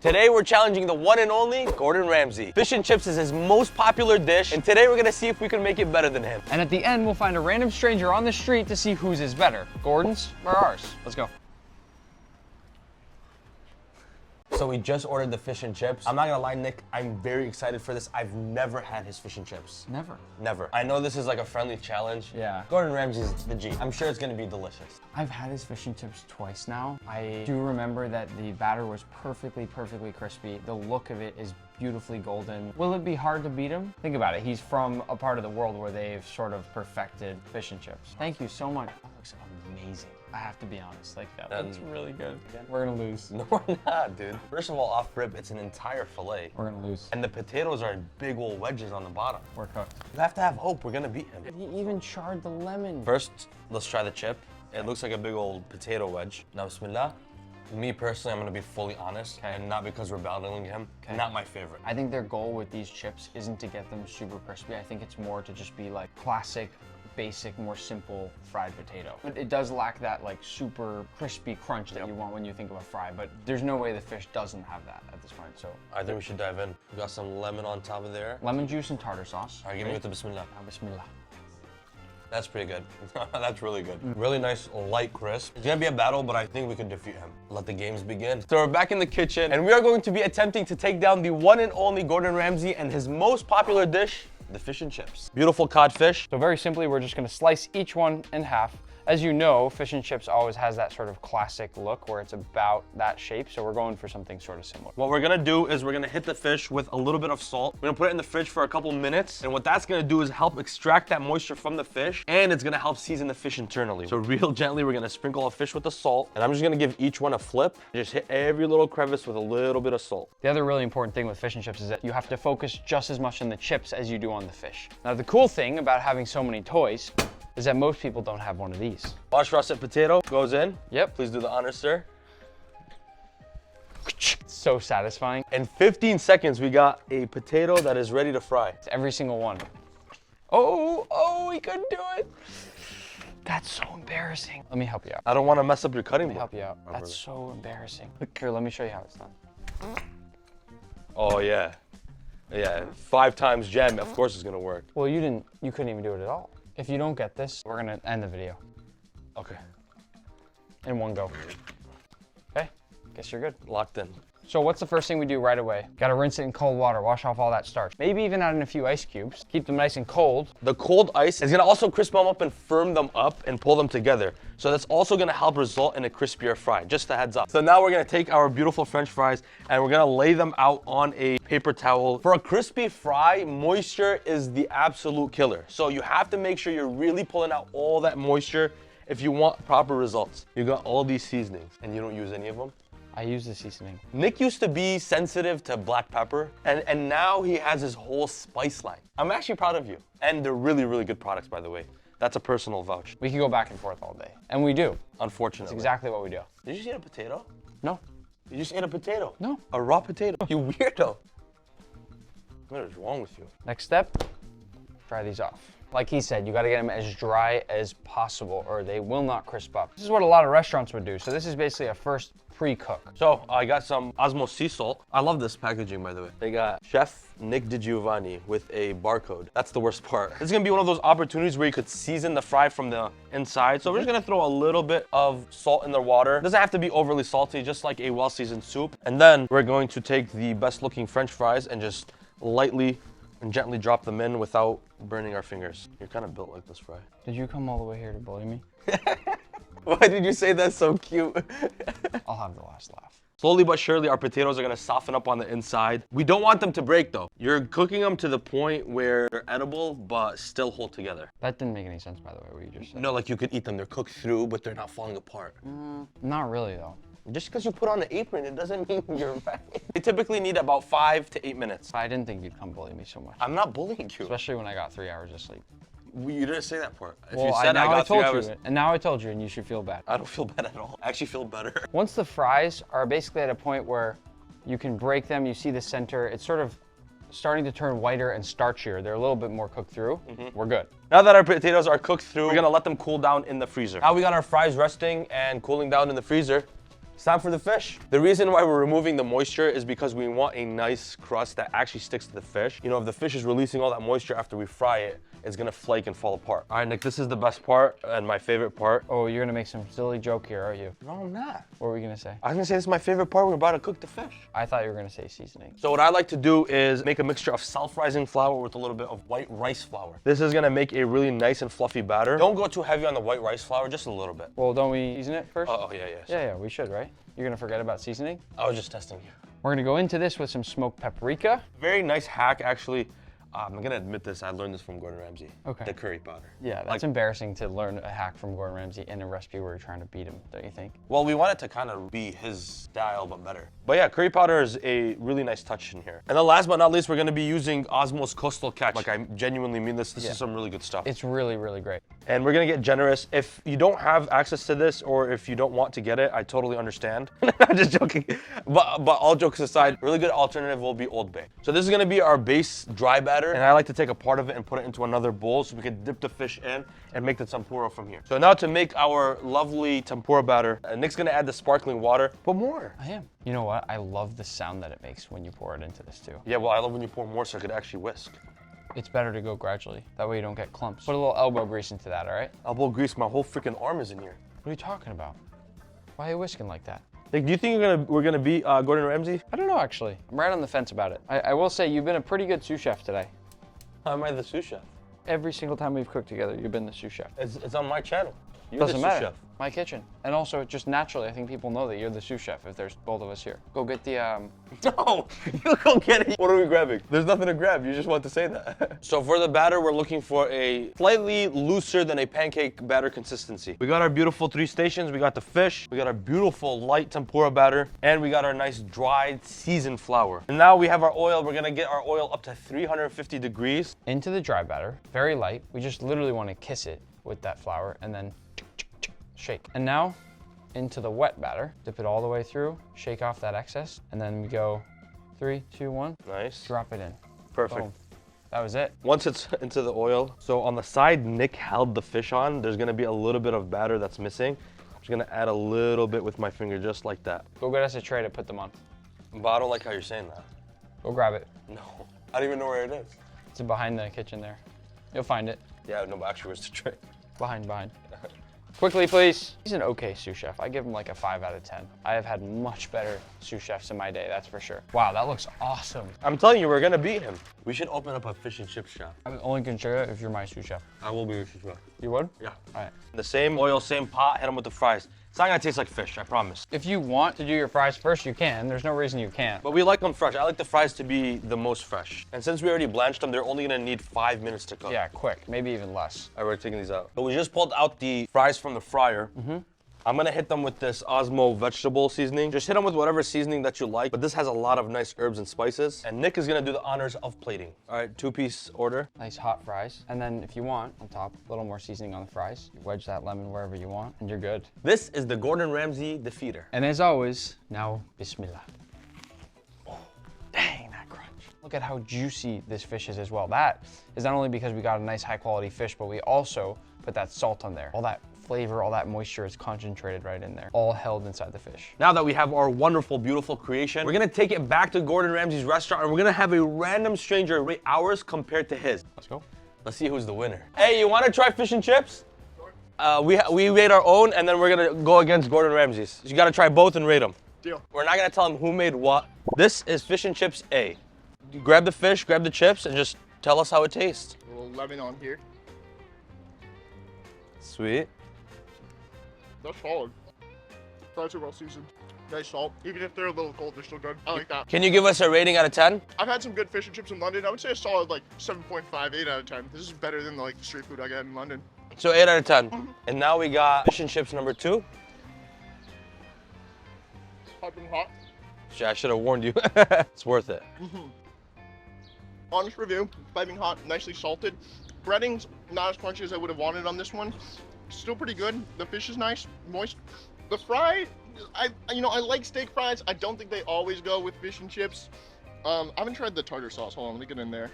Today we're challenging the one and only Gordon Ramsay. Fish and chips is his most popular dish, and today we're gonna see if we can make it better than him. And at the end, we'll find a random stranger on the street to see whose is better, Gordon's or ours. Let's go. So we just ordered the fish and chips. I'm not gonna lie, Nick, I'm very excited for this. I've never had his fish and chips. Never. Never. I know this is like a friendly challenge. Yeah. Gordon Ramsay's the G. I'm sure it's gonna be delicious. I've had his fish and chips twice now. I do remember that the batter was perfectly crispy. The look of it is beautifully golden. Will it be hard to beat him? Think about it. He's from a part of the world where they've sort of perfected fish and chips. Thank you so much. That looks amazing. I have to be honest, like that looks really good. We're gonna lose. No, we're not, dude. First of all, off rib, it's an entire fillet. We're gonna lose. And the potatoes are big old wedges on the bottom. We're cooked. You have to have hope. We're gonna beat him. He even charred the lemon. First, let's try the chip. It looks like a big old potato wedge. Now, bismillah. Me personally, I'm gonna be fully honest, and not because we're battling him. Not my favorite. I think their goal with these chips isn't to get them super crispy. I think it's more to just be like classic, basic, more simple fried potato. But it does lack that like super crispy crunch that you want when you think of a fry, but there's no way the fish doesn't have that at this point, so. I think we should dive in. We got some lemon on top of there. Lemon juice and tartar sauce. All right, give me with the bismillah. Bismillah. That's pretty good. That's really good. Really nice, light crisp. It's gonna be a battle, but I think we can defeat him. Let the games begin. So we're back in the kitchen, and we are going to be attempting to take down the one and only Gordon Ramsay and his most popular dish, the fish and chips. Beautiful codfish. So very simply, we're just gonna slice each one in half. As you know, fish and chips always has that sort of classic look where it's about that shape, so we're going for something sort of similar. What we're gonna do is we're gonna hit the fish with a little bit of salt. We're gonna put it in the fridge for a couple minutes, and what that's gonna do is help extract that moisture from the fish, and it's gonna help season the fish internally. So real gently, we're gonna sprinkle a fish with the salt, and I'm just gonna give each one a flip. Just hit every little crevice with a little bit of salt. The other really important thing with fish and chips is that you have to focus just as much on the chips as you do on the fish. Now, the cool thing about having so many toys is that most people don't have one of these. Washed russet potato goes in. Yep. Please do the honors, sir. So satisfying. In 15 seconds, we got a potato that is ready to fry. It's every single one. Oh, he couldn't do it. That's so embarrassing. Let me help you out. I don't want to mess up your cutting board. Let me help you out. That's so embarrassing. Here, let me show you how it's done. Oh, yeah. Yeah, 5 times jam, of course it's gonna work. Well, you couldn't even do it at all. If you don't get this, we're gonna end the video. Okay. In one go. Okay, guess you're good. Locked in. So what's the first thing we do right away? Gotta rinse it in cold water, wash off all that starch. Maybe even add in a few ice cubes. Keep them nice and cold. The cold ice is gonna also crisp them up and firm them up and pull them together. So that's also gonna help result in a crispier fry, just a heads up. So now we're gonna take our beautiful French fries and we're gonna lay them out on a paper towel. For a crispy fry, moisture is the absolute killer. So you have to make sure you're really pulling out all that moisture if you want proper results. You got all these seasonings and you don't use any of them? I use the seasoning. Nick used to be sensitive to black pepper, and now he has his whole spice line. I'm actually proud of you. And they're really, really good products, by the way. That's a personal vouch. We can go back and forth all day. And we do. Unfortunately. That's exactly what we do. Did you just eat a potato? No. You just ate a potato? No. A raw potato? You weirdo. What is wrong with you? Next step, dry these off. Like he said, you gotta get them as dry as possible or they will not crisp up. This is what a lot of restaurants would do. So this is basically a first pre-cook. So I got some Osmo sea salt. I love this packaging, by the way. They got Chef Nick DiGiovanni with a barcode. That's the worst part. This is gonna be one of those opportunities where you could season the fry from the inside. So we're just gonna throw a little bit of salt in the water. It doesn't have to be overly salty, just like a well-seasoned soup. And then we're going to take the best looking French fries and just lightly and gently drop them in without burning our fingers. You're kind of built like this, fry. Did you come all the way here to bully me? Why did you say that's so cute? I'll have the last laugh. Slowly but surely, our potatoes are gonna soften up on the inside. We don't want them to break though. You're cooking them to the point where they're edible, but still hold together. That didn't make any sense, by the way, what you just said. No, like you could eat them. They're cooked through, but they're not falling apart. Not really, though. Just because you put on an apron, it doesn't mean you're right. They typically need about 5 to 8 minutes. I didn't think you'd come bully me so much. I'm not bullying you. Especially when I got 3 hours of sleep. You didn't say that part. If Well, you said now I got 3 told hours, you, and now I told you, and you should feel bad. I don't feel bad at all. I actually feel better. Once the fries are basically at a point where you can break them, you see the center, it's sort of starting to turn whiter and starchier. They're a little bit more cooked through. We're good. Now that our potatoes are cooked through, we're gonna let them cool down in the freezer. Now we got our fries resting and cooling down in the freezer. It's time for the fish. The reason why we're removing the moisture is because we want a nice crust that actually sticks to the fish. You know, if the fish is releasing all that moisture after we fry it, it's gonna flake and fall apart. All right, Nick, this is the best part and my favorite part. Oh, you're gonna make some silly joke here, are you? No, I'm not. What were you gonna say? I was gonna say this is my favorite part. We're about to cook the fish. I thought you were gonna say seasoning. So what I like to do is make a mixture of self-rising flour with a little bit of white rice flour. This is gonna make a really nice and fluffy batter. Don't go too heavy on the white rice flour, just a little bit. Well, don't we season it first? Oh, yeah. Yeah, we should, right? You're gonna forget about seasoning? I was just testing you. We're gonna go into this with some smoked paprika. Very nice hack, actually. I'm gonna admit this, I learned this from Gordon Ramsay. Okay. The curry powder. Yeah, that's embarrassing to learn a hack from Gordon Ramsay in a recipe where you're trying to beat him, don't you think? Well, we want it to kind of be his style, but better. But yeah, curry powder is a really nice touch in here. And then last but not least, we're gonna be using Osmo's Coastal Catch. Like, I genuinely mean this. This is some really good stuff. It's really, really great. And we're gonna get generous. If you don't have access to this, or if you don't want to get it, I totally understand. I'm just joking. But all jokes aside, really good alternative will be Old Bay. So this is gonna be our base dry batter, and I like to take a part of it and put it into another bowl so we can dip the fish in and make the tempura from here. So now to make our lovely tempura batter, Nick's gonna add the sparkling water. Put more. I am. You know what? I love the sound that it makes when you pour it into this too. Yeah, well, I love when you pour more so I could actually whisk. It's better to go gradually. That way you don't get clumps. Put a little elbow grease into that, all right? Elbow grease, my whole freaking arm is in here. What are you talking about? Why are you whisking like that? Nick, do you think we're gonna beat Gordon Ramsay? I don't know, actually. I'm right on the fence about it. I will say you've been a pretty good sous chef today. How am I the sous chef? Every single time we've cooked together, you've been the sous chef. It's on my channel. You're Doesn't the sous matter. chef. My kitchen. And also, just naturally, I think people know that you're the sous chef if there's both of us here. Go get the, No, you go get it. What are we grabbing? There's nothing to grab. You just want to say that. So for the batter, we're looking for a slightly looser than a pancake batter consistency. We got our beautiful 3 stations. We got the fish. We got our beautiful light tempura batter. And we got our nice dried seasoned flour. And now we have our oil. We're gonna get our oil up to 350 degrees. into the dry batter, very light. We just literally want to kiss it with that flour and then shake. And now into the wet batter, dip it all the way through, shake off that excess, and then we go 3, 2, 1. Nice. Drop it in. Perfect. Boom. That was it. Once it's into the oil, so on the side Nick held the fish on, there's gonna be a little bit of batter that's missing. I'm just gonna add a little bit with my finger, just like that. Go get us a tray to put them on. But I don't like how you're saying that. Go grab it. No, I don't even know where it is. It's behind the kitchen there. You'll find it. Yeah, no, but actually where's the tray? Behind. Quickly, please. He's an okay sous chef. I give him like a 5 out of 10. I have had much better sous chefs in my day, that's for sure. Wow, that looks awesome. I'm telling you, we're gonna beat him. We should open up a fish and chip shop. I would only consider it if you're my sous chef. I will be your chef. You would? Yeah. All right. The same oil, same pot, hit them with the fries. It's not gonna taste like fish, I promise. If you want to do your fries first, you can. There's no reason you can't. But we like them fresh. I like the fries to be the most fresh. And since we already blanched them, they're only gonna need 5 minutes to cook. Yeah, quick. Maybe even less. All right, we're taking these out. So we just pulled out the fries from the fryer. I'm gonna hit them with this Osmo vegetable seasoning. Just hit them with whatever seasoning that you like, but this has a lot of nice herbs and spices. And Nick is gonna do the honors of plating. All right, 2-piece order. Nice hot fries. And then if you want, on top, a little more seasoning on the fries. You wedge that lemon wherever you want, and you're good. This is the Gordon Ramsay defeater. And as always, now, bismillah. Oh, dang, that crunch. Look at how juicy this fish is as well. That is not only because we got a nice high quality fish, but we also put that salt on there. All that flavor, all that moisture is concentrated right in there, all held inside the fish. Now that we have our wonderful, beautiful creation, we're gonna take it back to Gordon Ramsay's restaurant and we're gonna have a random stranger rate ours compared to his. Let's go. Let's see who's the winner. Hey, you wanna try fish and chips? We made our own and then we're gonna go against Gordon Ramsay's. You gotta try both and rate them. Deal. We're not gonna tell him who made what. This is fish and chips A. You grab the fish, grab the chips, and just tell us how it tastes. A little lemon on here. Sweet. That's solid. Fries are well seasoned. Nice salt. Even if they're a little cold, they're still good. I like that. Can you give us a rating out of 10? I've had some good fish and chips in London. I would say a solid like 7.5, 8 out of 10. This is better than the like street food I get in London. So 8 out of 10. And now we got fish and chips number 2. Piping hot. Shit, I should have warned you. It's worth it. Honest review, piping hot, nicely salted. Breadings, not as crunchy as I would have wanted on this one. Still pretty good. The fish is nice, moist. The fry, I like steak fries. I don't think they always go with fish and chips. I haven't tried the tartar sauce. Hold on, let me get in there.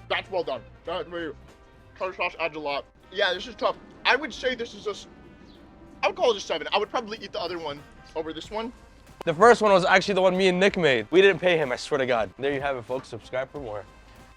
That's well done. Tartar sauce adds a lot. Yeah, this is tough. I would say this is I would call it a 7. I would probably eat the other one over this one. The first one was actually the one me and Nick made. We didn't pay him, I swear to God. There you have it, folks. Subscribe for more.